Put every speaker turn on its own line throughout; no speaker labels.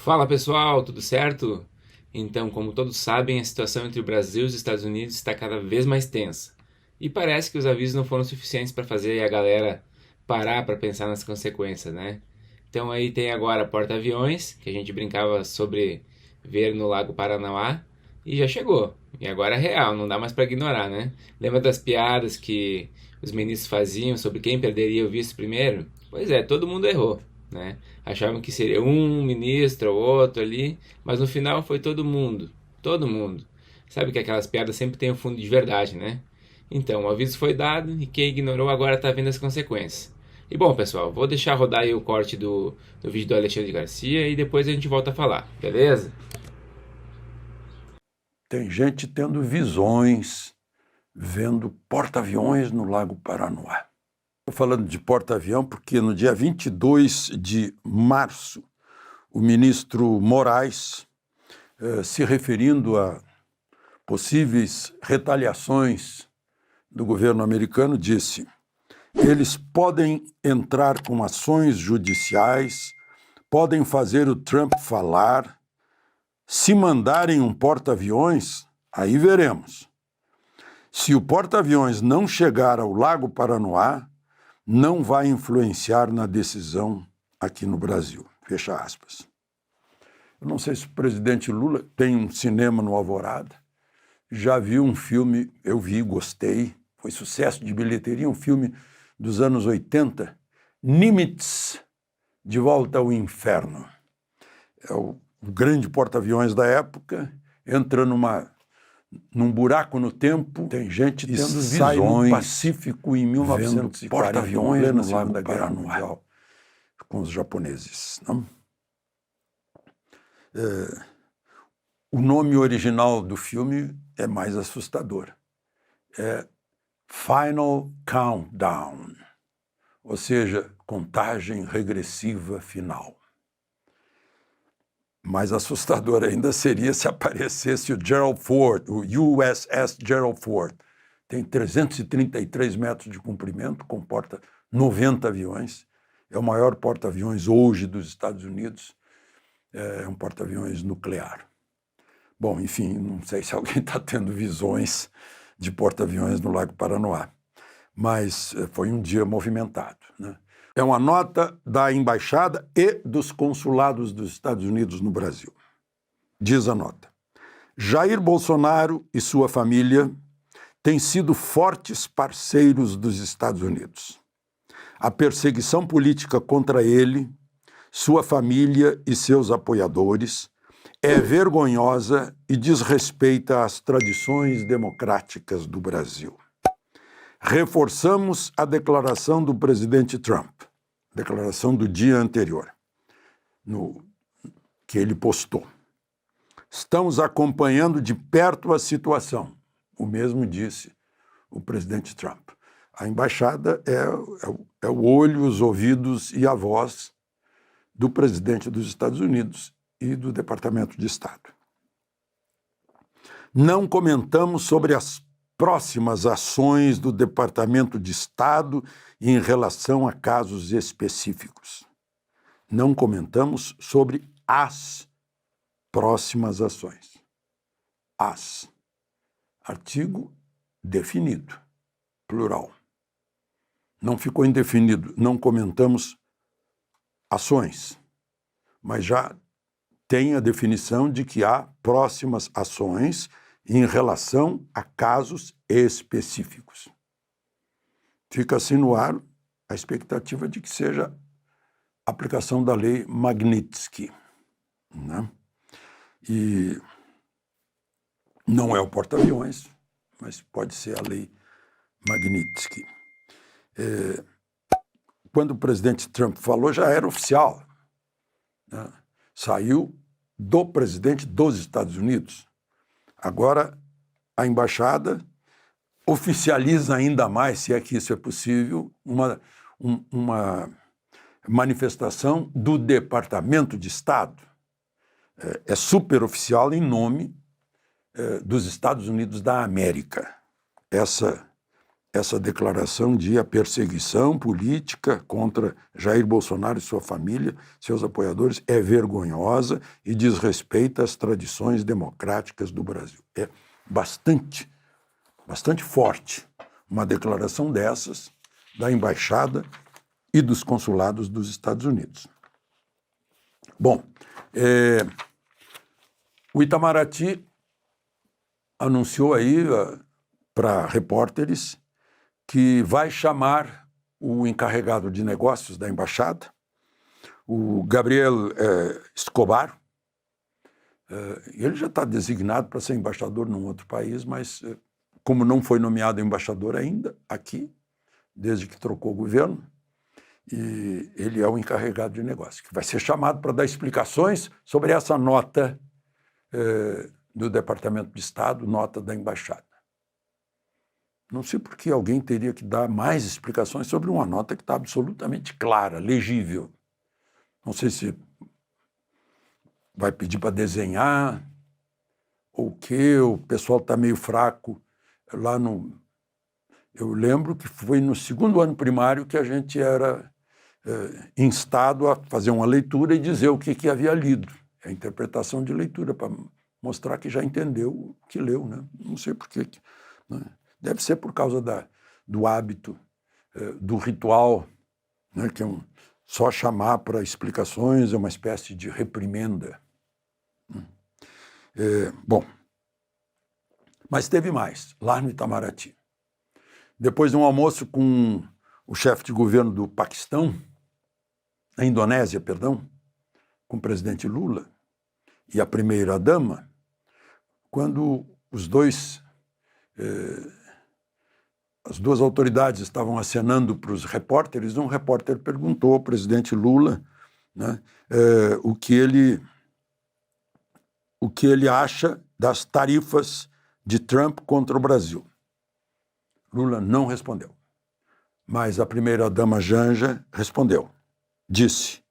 Fala pessoal, tudo certo? Então, como todos sabem, a situação entre o Brasil e os Estados Unidos está cada vez mais tensa. E parece que os avisos não foram suficientes para fazer a galera parar para pensar nas consequências, né? Então aí tem agora porta-aviões, que a gente brincava sobre ver no Lago Paranoá, e já chegou. E agora é real, não dá mais para ignorar, né? Lembra das piadas que os ministros faziam sobre quem perderia o visto primeiro? Pois é, todo mundo errou, né? Achavam que seria um ministro ou outro ali, mas no final foi todo mundo. Todo mundo. Sabe que aquelas piadas sempre têm um fundo de verdade, né? Então, o aviso foi dado e quem ignorou agora está vendo as consequências. E bom, pessoal, vou deixar rodar aí o corte do vídeo do Alexandre Garcia e depois a gente volta a falar, beleza?
Tem gente tendo visões, vendo porta-aviões no Lago Paranoá. Estou falando de porta-avião porque no dia 22 de março, o ministro Moraes, se referindo a possíveis retaliações do governo americano, disse: eles podem entrar com ações judiciais, podem fazer o Trump falar, se mandarem um porta-aviões, aí veremos. Se o porta-aviões não chegar ao Lago Paranoá, não vai influenciar na decisão aqui no Brasil. Fecha aspas. Eu não sei se o presidente Lula tem um cinema no Alvorada, já viu um filme, eu vi, gostei, foi sucesso de bilheteria, um filme dos anos 80, Nimitz, De Volta ao Inferno. É o grande porta-aviões da época, entra num buraco no tempo, tem gente tendo visões no Pacífico em 1940, porta-aviões no Lago da Guerra Mundial, com os japoneses. Não? O nome original do filme é mais assustador. É Final Countdown, ou seja, contagem regressiva final. Mais assustador ainda seria se aparecesse o Gerald Ford, o USS Gerald Ford. Tem 333 metros de comprimento, comporta 90 aviões. É o maior porta-aviões hoje dos Estados Unidos. É um porta-aviões nuclear. Bom, enfim, não sei se alguém está tendo visões de porta-aviões no Lago Paranoá. Mas foi um dia movimentado, né? É uma nota da Embaixada e dos consulados dos Estados Unidos no Brasil. Diz a nota: Jair Bolsonaro e sua família têm sido fortes parceiros dos Estados Unidos. A perseguição política contra ele, sua família e seus apoiadores é vergonhosa e desrespeita as tradições democráticas do Brasil. Reforçamos a declaração do presidente Trump, declaração do dia anterior, que ele postou. Estamos acompanhando de perto a situação. O mesmo disse o presidente Trump. A embaixada é o olho, os ouvidos e a voz do presidente dos Estados Unidos e do Departamento de Estado. Não comentamos sobre as próximas ações do Departamento de Estado em relação a casos específicos. Não comentamos sobre as próximas ações. As. Artigo definido, plural. Não ficou indefinido, não comentamos ações, mas já tem a definição de que há próximas ações em relação a casos específicos. Fica assim no ar a expectativa de que seja a aplicação da lei Magnitsky, né? E não é o porta-aviões, mas pode ser a lei Magnitsky. Quando o presidente Trump falou, já era oficial, né? Saiu do presidente dos Estados Unidos. Agora, a embaixada oficializa ainda mais, se é que isso é possível, uma manifestação do Departamento de Estado. É superoficial em nome dos Estados Unidos da América, essa essa declaração de a perseguição política contra Jair Bolsonaro e sua família, seus apoiadores, é vergonhosa e desrespeita as tradições democráticas do Brasil. É bastante forte uma declaração dessas da embaixada e dos consulados dos Estados Unidos. Bom, o Itamaraty anunciou aí para repórteres que vai chamar o encarregado de negócios da embaixada, o Gabriel Escobar. Ele já está designado para ser embaixador num outro país, mas como não foi nomeado embaixador ainda aqui, desde que trocou o governo, e ele é o encarregado de negócios, que vai ser chamado para dar explicações sobre essa nota do Departamento de Estado, nota da embaixada. Não sei por que alguém teria que dar mais explicações sobre uma nota que está absolutamente clara, legível. Não sei se vai pedir para desenhar ou o quê, o pessoal está meio fraco lá no... Eu lembro que foi no segundo ano primário que a gente era instado a fazer uma leitura e dizer o que havia lido. É a interpretação de leitura, para mostrar que já entendeu o que leu, né? Não sei por quê. Né? Deve ser por causa do hábito, do ritual, né? Que só chamar para explicações é uma espécie de reprimenda. Bom, mas teve mais, lá no Itamaraty. Depois de um almoço com o chefe de governo do Paquistão, a Indonésia, perdão, com o presidente Lula e a primeira-dama, quando as duas autoridades estavam acenando para os repórteres, um repórter perguntou ao presidente Lula, né, o que ele acha das tarifas de Trump contra o Brasil. Lula não respondeu, mas a primeira-dama Janja respondeu. Disse: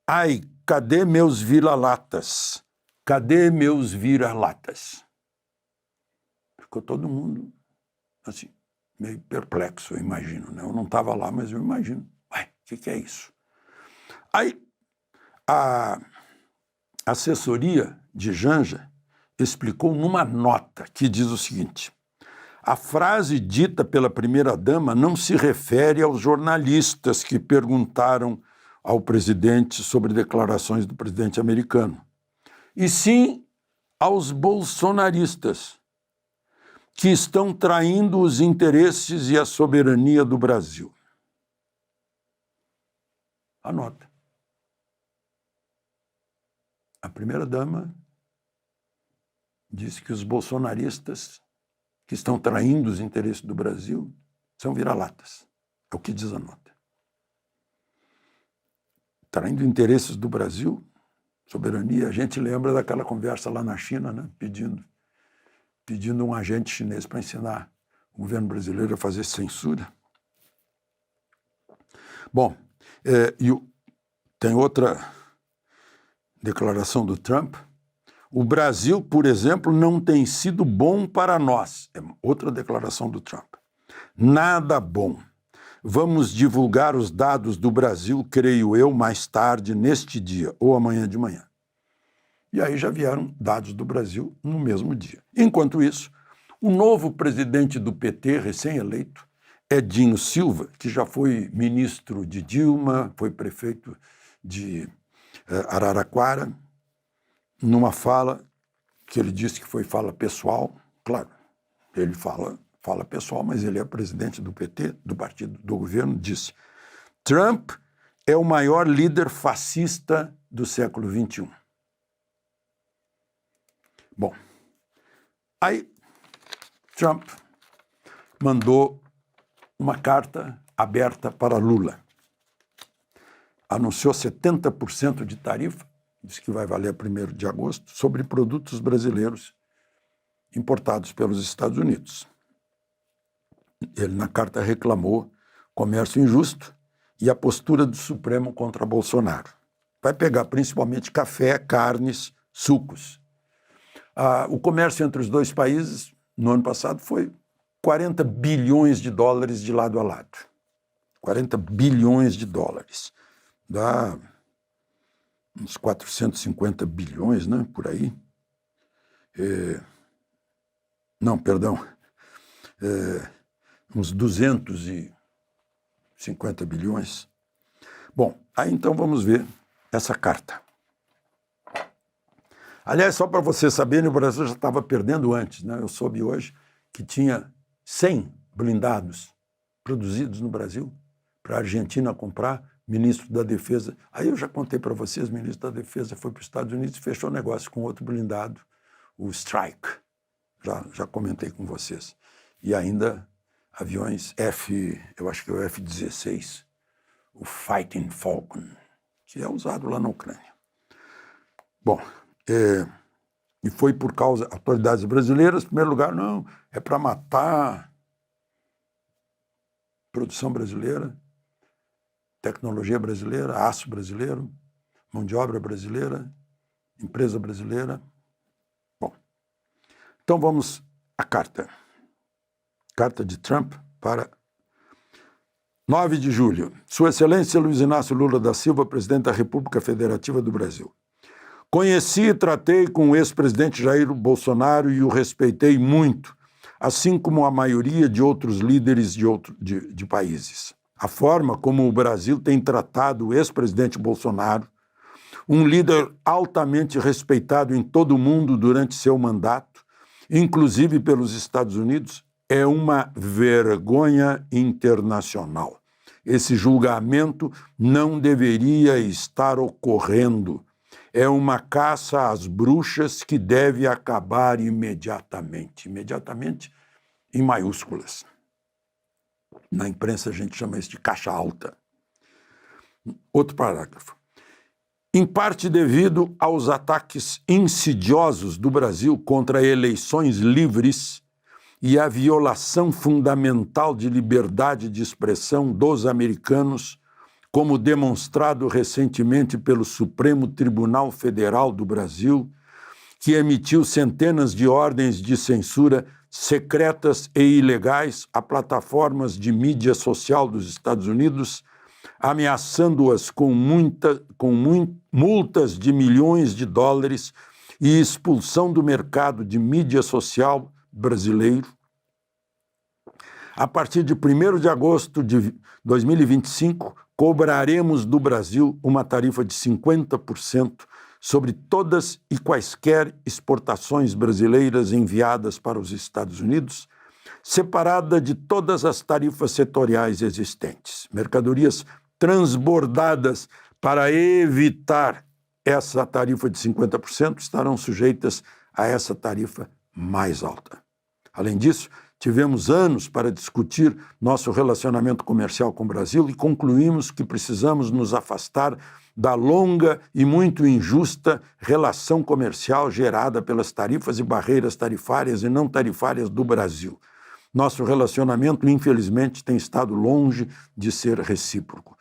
ai, cadê meus vira-latas? Cadê meus vira-latas? Ficou todo mundo assim, meio perplexo, eu imagino. Né? Eu não estava lá, mas eu imagino. Ué, o que é isso? Aí, a assessoria de Janja explicou numa nota que diz o seguinte: a frase dita pela primeira-dama não se refere aos jornalistas que perguntaram ao presidente sobre declarações do presidente americano, e sim aos bolsonaristas, que estão traindo os interesses e a soberania do Brasil. Anota. A primeira-dama disse que os bolsonaristas que estão traindo os interesses do Brasil são vira-latas. É o que diz a nota. Traindo interesses do Brasil, soberania, a gente lembra daquela conversa lá na China, né, pedindo um agente chinês para ensinar o governo brasileiro a fazer censura. Bom, tem outra declaração do Trump. O Brasil, por exemplo, não tem sido bom para nós. É outra declaração do Trump. Nada bom. Vamos divulgar os dados do Brasil, creio eu, mais tarde neste dia, ou amanhã de manhã. E aí já vieram dados do Brasil no mesmo dia. Enquanto isso, o novo presidente do PT, recém-eleito, Edinho Silva, que já foi ministro de Dilma, foi prefeito de Araraquara, numa fala que ele disse que foi fala pessoal, claro, ele fala pessoal, mas ele é presidente do PT, do partido do governo, disse: Trump é o maior líder fascista do século XXI. Bom, aí Trump mandou uma carta aberta para Lula. Anunciou 70% de tarifa, disse que vai valer a 1º de agosto, sobre produtos brasileiros importados pelos Estados Unidos. Ele, na carta, reclamou comércio injusto e a postura do Supremo contra Bolsonaro. Vai pegar principalmente café, carnes, sucos. O comércio entre os dois países, no ano passado, foi 40 bilhões de dólares de lado a lado. 40 bilhões de dólares. Dá uns 450 bilhões, né? Por aí. Não, perdão. Uns 250 bilhões. Bom, aí então vamos ver essa carta. Aliás, só para vocês saberem, o Brasil já estava perdendo antes, né? Eu soube hoje que tinha 100 blindados produzidos no Brasil para a Argentina comprar, ministro da Defesa. Aí eu já contei para vocês, o ministro da Defesa foi para os Estados Unidos e fechou negócio com outro blindado, o Strike. Já comentei com vocês. E ainda aviões eu acho que é o F-16, o Fighting Falcon, que é usado lá na Ucrânia. Bom, e foi por causa, autoridades brasileiras, em primeiro lugar, não, é para matar produção brasileira, tecnologia brasileira, aço brasileiro, mão de obra brasileira, empresa brasileira. Bom, então vamos à carta. Carta de Trump para 9 de julho. Sua Excelência Luiz Inácio Lula da Silva, Presidente da República Federativa do Brasil. Conheci e tratei com o ex-presidente Jair Bolsonaro e o respeitei muito, assim como a maioria de outros líderes de países. A forma como o Brasil tem tratado o ex-presidente Bolsonaro, um líder altamente respeitado em todo o mundo durante seu mandato, inclusive pelos Estados Unidos, é uma vergonha internacional. Esse julgamento não deveria estar ocorrendo. É uma caça às bruxas que deve acabar imediatamente. Imediatamente, em maiúsculas. Na imprensa a gente chama isso de caixa alta. Outro parágrafo. Em parte devido aos ataques insidiosos do Brasil contra eleições livres e a violação fundamental de liberdade de expressão dos americanos, como demonstrado recentemente pelo Supremo Tribunal Federal do Brasil, que emitiu centenas de ordens de censura secretas e ilegais a plataformas de mídia social dos Estados Unidos, ameaçando-as com multas de milhões de dólares e expulsão do mercado de mídia social brasileiro. A partir de 1º de agosto de 2025, cobraremos do Brasil uma tarifa de 50% sobre todas e quaisquer exportações brasileiras enviadas para os Estados Unidos, separada de todas as tarifas setoriais existentes. Mercadorias transbordadas para evitar essa tarifa de 50% estarão sujeitas a essa tarifa mais alta. Além disso, tivemos anos para discutir nosso relacionamento comercial com o Brasil e concluímos que precisamos nos afastar da longa e muito injusta relação comercial gerada pelas tarifas e barreiras tarifárias e não tarifárias do Brasil. Nosso relacionamento, infelizmente, tem estado longe de ser recíproco.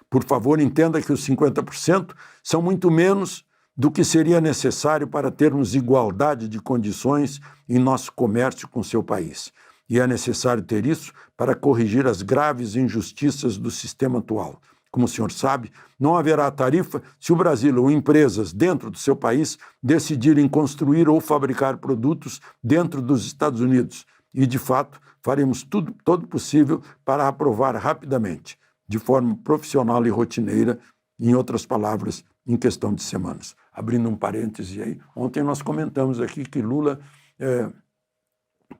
Por favor, entenda que os 50% são muito menos do que seria necessário para termos igualdade de condições em nosso comércio com seu país. E é necessário ter isso para corrigir as graves injustiças do sistema atual. Como o senhor sabe, não haverá tarifa se o Brasil ou empresas dentro do seu país decidirem construir ou fabricar produtos dentro dos Estados Unidos. E, de fato, faremos todo possível para aprovar rapidamente, de forma profissional e rotineira, em outras palavras, em questão de semanas. Abrindo um parêntese aí, ontem nós comentamos aqui que Lula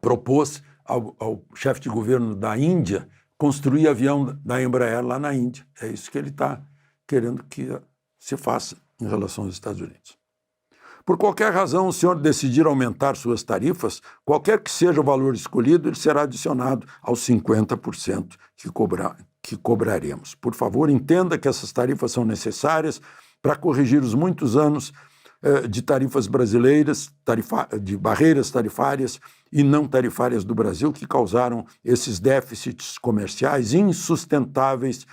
propôs ao chefe de governo da Índia construir avião da Embraer lá na Índia. É isso que ele está querendo que se faça em relação aos Estados Unidos. Por qualquer razão, o senhor decidir aumentar suas tarifas, qualquer que seja o valor escolhido, ele será adicionado aos 50% que cobraremos. Por favor, entenda que essas tarifas são necessárias para corrigir os muitos anos de tarifas brasileiras, de barreiras tarifárias e não tarifárias do Brasil, que causaram esses déficits comerciais insustentáveis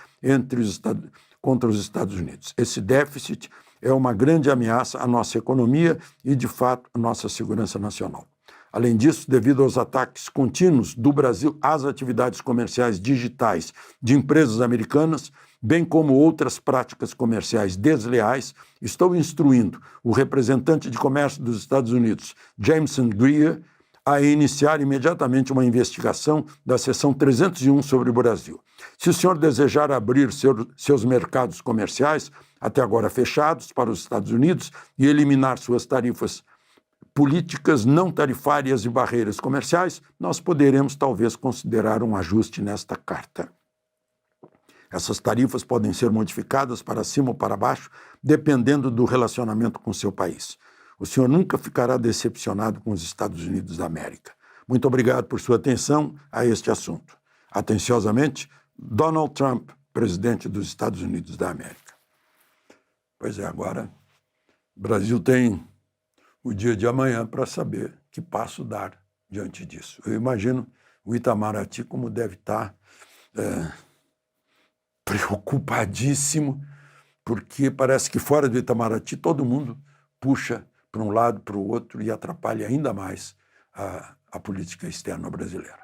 contra os Estados Unidos. Esse déficit é uma grande ameaça à nossa economia e, de fato, à nossa segurança nacional. Além disso, devido aos ataques contínuos do Brasil às atividades comerciais digitais de empresas americanas, bem como outras práticas comerciais desleais, estou instruindo o representante de comércio dos Estados Unidos, Jameson Greer, a iniciar imediatamente uma investigação da seção 301 sobre o Brasil. Se o senhor desejar abrir seus mercados comerciais, até agora fechados, para os Estados Unidos e eliminar suas tarifas políticas não tarifárias e barreiras comerciais, nós poderemos talvez considerar um ajuste nesta carta. Essas tarifas podem ser modificadas para cima ou para baixo, dependendo do relacionamento com seu país. O senhor nunca ficará decepcionado com os Estados Unidos da América. Muito obrigado por sua atenção a este assunto. Atenciosamente, Donald Trump, presidente dos Estados Unidos da América. Pois é, agora o Brasil tem o dia de amanhã para saber que passo dar diante disso. Eu imagino o Itamaraty como deve estar preocupadíssimo, porque parece que fora do Itamaraty todo mundo puxa para um lado, para o outro e atrapalha ainda mais a política externa brasileira.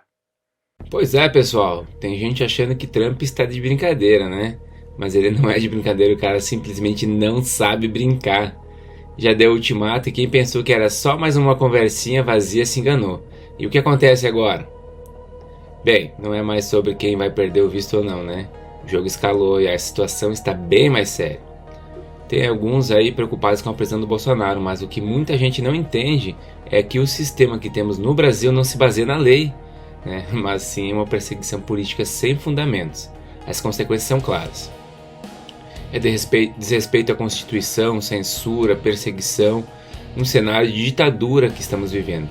Pois é, pessoal, tem gente achando que Trump está de brincadeira, né? Mas ele não é de brincadeira, o cara simplesmente não sabe brincar. Já deu ultimato e quem pensou que era só mais uma conversinha vazia se enganou. E o que acontece agora? Bem, não é mais sobre quem vai perder o visto ou não, né? O jogo escalou e a situação está bem mais séria. Tem alguns aí preocupados com a prisão do Bolsonaro, mas o que muita gente não entende é que o sistema que temos no Brasil não se baseia na lei, né? Mas sim em uma perseguição política sem fundamentos. As consequências são claras. É desrespeito à Constituição, censura, perseguição, um cenário de ditadura que estamos vivendo.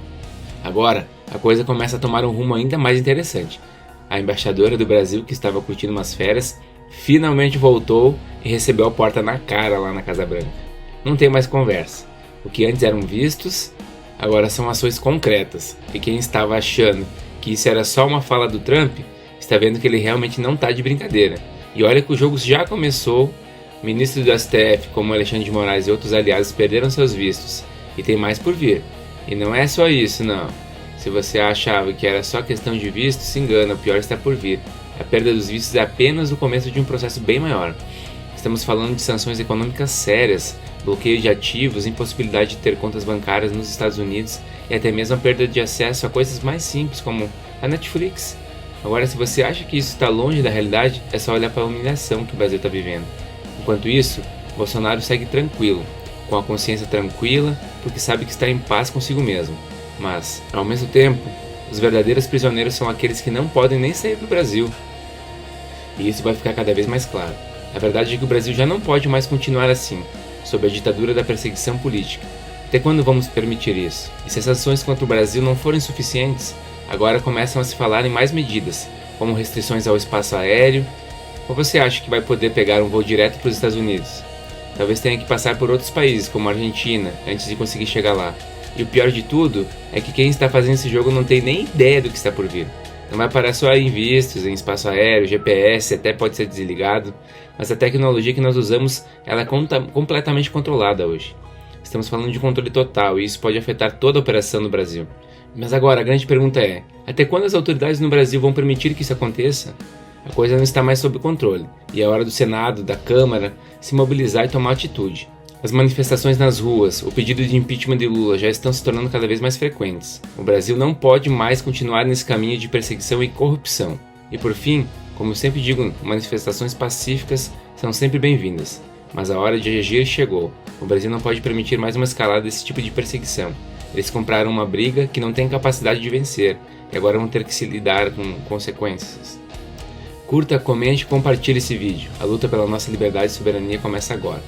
Agora, a coisa começa a tomar um rumo ainda mais interessante. A embaixadora do Brasil, que estava curtindo umas férias, finalmente voltou e recebeu a porta na cara lá na Casa Branca. Não tem mais conversa. O que antes eram vistos, agora são ações concretas. E quem estava achando que isso era só uma fala do Trump, está vendo que ele realmente não está de brincadeira. E olha que o jogo já começou. Ministros do STF, como Alexandre de Moraes e outros aliados, perderam seus vistos. E tem mais por vir. E não é só isso, não. Se você achava que era só questão de visto, se engana, o pior está por vir. A perda dos vistos é apenas o começo de um processo bem maior. Estamos falando de sanções econômicas sérias, bloqueio de ativos, impossibilidade de ter contas bancárias nos Estados Unidos e até mesmo a perda de acesso a coisas mais simples como a Netflix. Agora, se você acha que isso está longe da realidade, é só olhar para a humilhação que o Brasil está vivendo. Enquanto isso, Bolsonaro segue tranquilo, com a consciência tranquila, porque sabe que está em paz consigo mesmo. Mas, ao mesmo tempo, os verdadeiros prisioneiros são aqueles que não podem nem sair do Brasil. E isso vai ficar cada vez mais claro. A verdade é que o Brasil já não pode mais continuar assim, sob a ditadura da perseguição política. Até quando vamos permitir isso? E se as sanções contra o Brasil não forem suficientes, agora começam a se falar em mais medidas, como restrições ao espaço aéreo. Ou você acha que vai poder pegar um voo direto para os Estados Unidos? Talvez tenha que passar por outros países, como a Argentina, antes de conseguir chegar lá. E o pior de tudo é que quem está fazendo esse jogo não tem nem ideia do que está por vir. Não vai parar só em vistos, em espaço aéreo, GPS, até pode ser desligado, mas a tecnologia que nós usamos ela é completamente controlada hoje. Estamos falando de controle total e isso pode afetar toda a operação no Brasil. Mas agora a grande pergunta é, até quando as autoridades no Brasil vão permitir que isso aconteça? A coisa não está mais sob controle, e é hora do Senado, da Câmara, se mobilizar e tomar atitude. As manifestações nas ruas, o pedido de impeachment de Lula já estão se tornando cada vez mais frequentes. O Brasil não pode mais continuar nesse caminho de perseguição e corrupção. E por fim, como eu sempre digo, manifestações pacíficas são sempre bem-vindas. Mas a hora de agir chegou. O Brasil não pode permitir mais uma escalada desse tipo de perseguição. Eles compraram uma briga que não tem capacidade de vencer, e agora vão ter que se lidar com consequências. Curta, comente e compartilhe esse vídeo. A luta pela nossa liberdade e soberania começa agora.